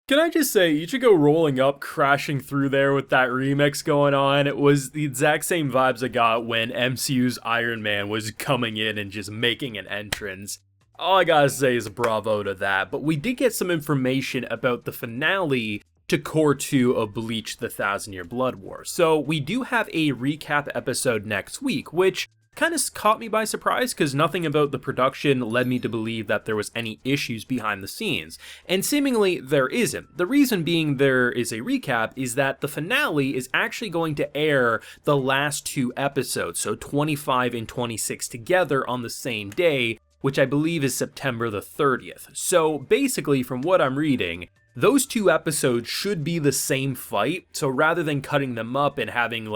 Can I just say, Ichigo rolling up, crashing through there with that remix going on, it was the exact same vibes I got when MCU's Iron Man was coming in and just making an entrance. All I gotta say is bravo to that, but we did get some information about the finale to Core 2 of Bleach the Thousand Year Blood War. So we do have a recap episode next week, which kind of caught me by surprise because nothing about the production led me to believe that there was any issues behind the scenes, and seemingly there isn't. The reason being there is a recap is that the finale is actually going to air the last two episodes, so 25 and 26 together on the same day, which I believe is September the 30th. So basically, from what I'm reading, those two episodes should be the same fight, so rather than cutting them up and having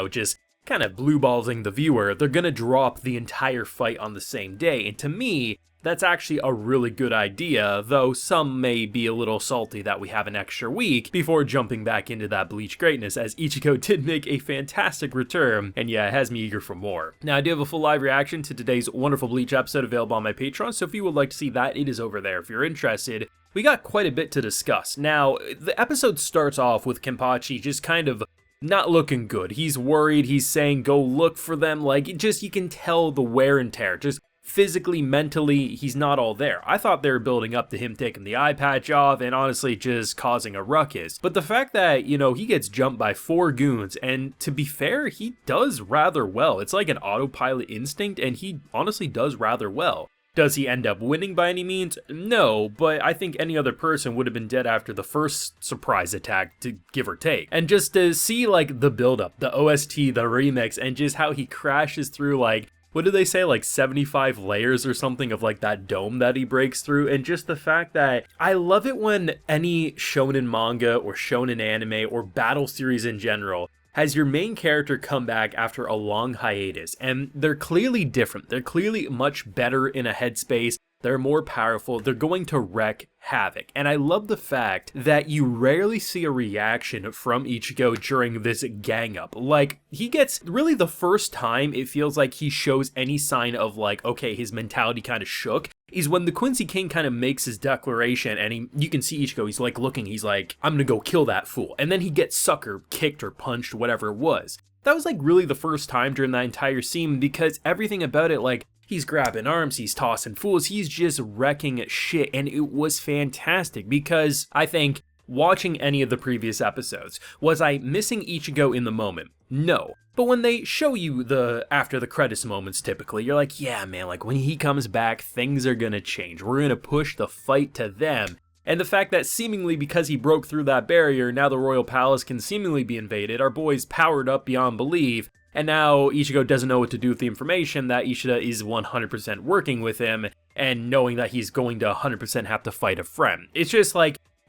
just kind of blueballsing the viewer, they're gonna drop the entire fight on the same day, and to me, that's actually a really good idea, though some may be a little salty that we have an extra week before jumping back into that Bleach greatness, as Ichigo did make a fantastic return, and yeah, it has me eager for more. Now, I do have a full live reaction to today's wonderful Bleach episode available on my Patreon, so if you would like to see that, it is over there if you're interested. We got quite a bit to discuss. Now, the episode starts off with Kenpachi just kind of not looking good. He's worried, he's saying go look for them, you can tell the wear and tear, just physically, mentally, he's not all there. I thought they were building up to him taking the eye patch off and honestly just causing a ruckus. But the fact that, he gets jumped by 4 goons, and to be fair, he does rather well. It's like an autopilot instinct, and he honestly does rather well. Does he end up winning by any means? No, but I think any other person would have been dead after the first surprise attack, to give or take. And just to see the build-up, the OST, the remix, and just how he crashes through what do they say, 75 layers or something of that dome that he breaks through, and just the fact that I love it when any shonen manga or shonen anime or battle series in general has your main character come back after a long hiatus, and they're clearly different. They're clearly much better in a headspace. They're more powerful. They're going to wreak havoc. And I love the fact that you rarely see a reaction from Ichigo during this gang up. He gets really the first time it feels like he shows any sign of okay, his mentality kind of shook, is when the Quincy King kind of makes his declaration, and you can see Ichigo, he's looking, he's like, I'm gonna go kill that fool. And then he gets sucker kicked or punched, whatever it was. That was really the first time during that entire scene, because everything about it, he's grabbing arms, he's tossing fools, he's just wrecking shit, and it was fantastic, because I think watching any of the previous episodes, was I missing Ichigo in the moment? No. But when they show you the after the credits moments, typically, you're like, yeah, man, when he comes back, things are gonna change. We're gonna push the fight to them. And the fact that seemingly because he broke through that barrier, now the Royal Palace can seemingly be invaded, our boy's powered up beyond belief, and now Ichigo doesn't know what to do with the information that Ishida is 100% working with him, and knowing that he's going to 100% have to fight a friend. It's just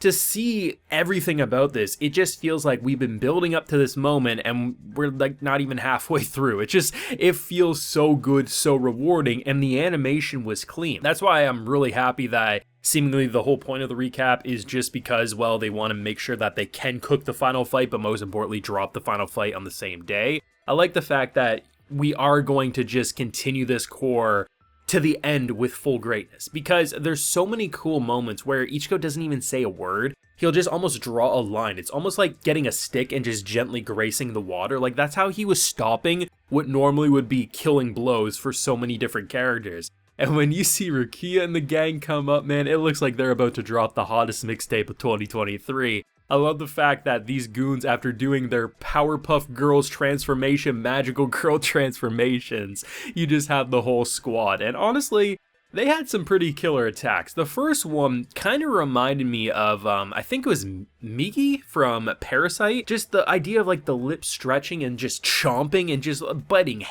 to see everything about this, it just feels like we've been building up to this moment and we're not even halfway through. It feels so good, so rewarding, and the animation was clean. That's why I'm really happy that seemingly the whole point of the recap is just because, well, they want to make sure that they can cook the final fight, but most importantly, drop the final fight on the same day. I like the fact that we are going to just continue this core to the end with full greatness, because there's so many cool moments where Ichigo doesn't even say a word. He'll just almost draw a line. It's almost like getting a stick and just gently gracing the water. That's how he was stopping what normally would be killing blows for so many different characters. And when you see Rukia and the gang come up, man, it looks like they're about to drop the hottest mixtape of 2023. I love the fact that these goons, after doing their Powerpuff Girls transformation, magical girl transformations, you just have the whole squad. And honestly, they had some pretty killer attacks. The first one kind of reminded me of, I think it was Miki from Parasite. Just the idea of the lips stretching and just chomping and just biting.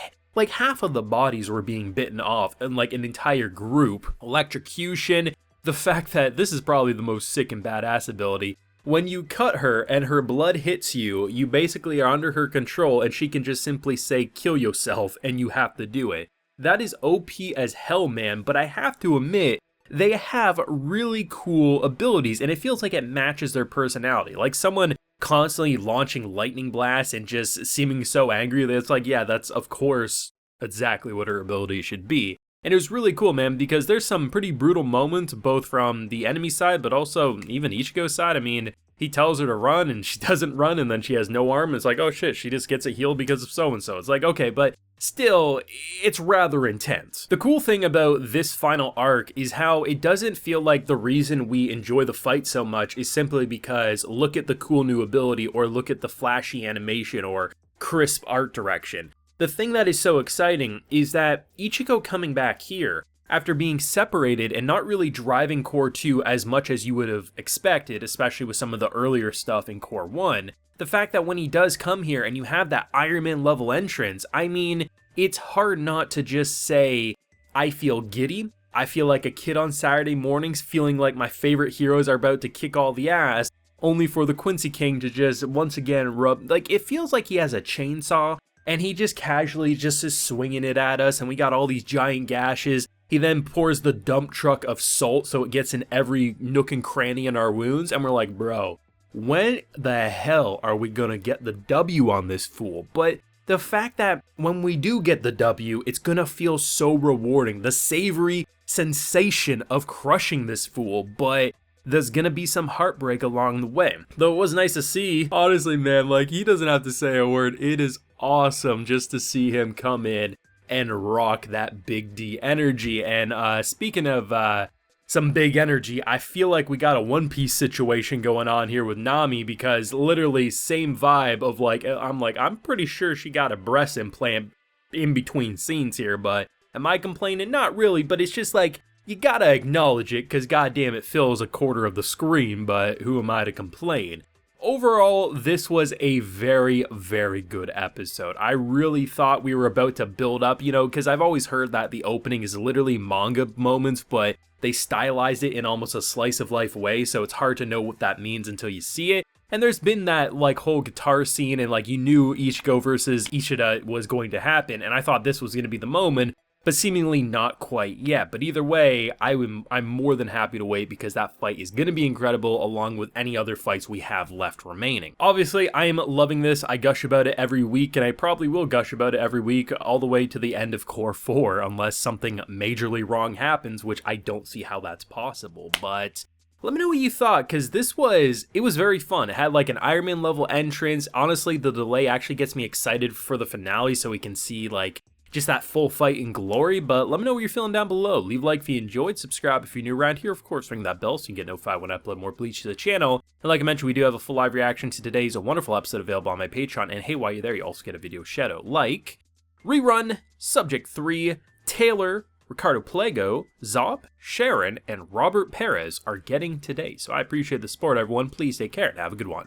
Half of the bodies were being bitten off, and an entire group. Electrocution. The fact that this is probably the most sick and badass ability. When you cut her and her blood hits you, you basically are under her control and she can just simply say, kill yourself, and you have to do it. That is OP as hell, man, but I have to admit, they have really cool abilities, and it feels like it matches their personality. Someone constantly launching lightning blasts and just seeming so angry that it's yeah, that's of course exactly what her ability should be. And it was really cool, man, because there's some pretty brutal moments, both from the enemy side, but also even Ichigo's side. I mean, he tells her to run, and she doesn't run, and then she has no arm, and it's like, oh shit, she just gets a heal because of so-and-so. It's like, okay, but still, it's rather intense. The cool thing about this final arc is how it doesn't feel like the reason we enjoy the fight so much is simply because look at the cool new ability, or look at the flashy animation, or crisp art direction. The thing that is so exciting is that Ichigo coming back here, after being separated and not really driving Core 2 as much as you would have expected, especially with some of the earlier stuff in Core 1, the fact that when he does come here and you have that Iron Man level entrance, I mean, it's hard not to just say, I feel giddy. I feel like a kid on Saturday mornings feeling like my favorite heroes are about to kick all the ass, only for the Quincy King to just once again rub, like, it feels like he has a chainsaw and he just casually just is swinging it at us, and we got all these giant gashes. He then pours the dump truck of salt so it gets in every nook and cranny in our wounds, and we're like, bro, when the hell are we gonna get the W on this fool? But the fact that when we do get the W, it's gonna feel so rewarding. The savory sensation of crushing this fool, but there's gonna be some heartbreak along the way. Though it was nice to see, honestly, man, like, he doesn't have to say a word. It is awesome just to see him come in and rock that Big D energy. And speaking of some big energy, I feel like we got a One Piece situation going on here with Nami, because literally same vibe of like, I'm pretty sure she got a breast implant in between scenes here, but am I complaining? Not really, but it's just like, you gotta acknowledge it, because goddamn, it fills a quarter of the screen, but who am I to complain? Overall, this was a very, very good episode. I really thought we were about to build up, you know, because I've always heard that the opening is literally manga moments, but they stylized it in almost a slice of life way, so it's hard to know what that means until you see it. And there's been that, like, whole guitar scene, and, like, you knew Ichigo versus Ishida was going to happen, and I thought this was going to be the moment, but seemingly not quite yet. But either way, I'm more than happy to wait, because that fight is going to be incredible, along with any other fights we have left remaining. Obviously, I am loving this. I gush about it every week, and I probably will gush about it every week all the way to the end of Core 4, unless something majorly wrong happens, which I don't see how that's possible. But let me know what you thought, because it was very fun. It had like an Iron Man level entrance. Honestly, the delay actually gets me excited for the finale, so we can see, like, just that full fight in glory. But let me know what you're feeling down below. Leave a like if you enjoyed, subscribe if you're new around here, of course ring that bell so you can get notified when I upload more Bleach to the channel. And like I mentioned, we do have a full live reaction to today's wonderful episode available on my Patreon, and hey, while you're there, you also get a video shout out like Rerun, Subject 3, Taylor, Ricardo Plago, Zop, Sharon, and Robert Perez are getting today. So I appreciate the support, everyone. Please take care and have a good one.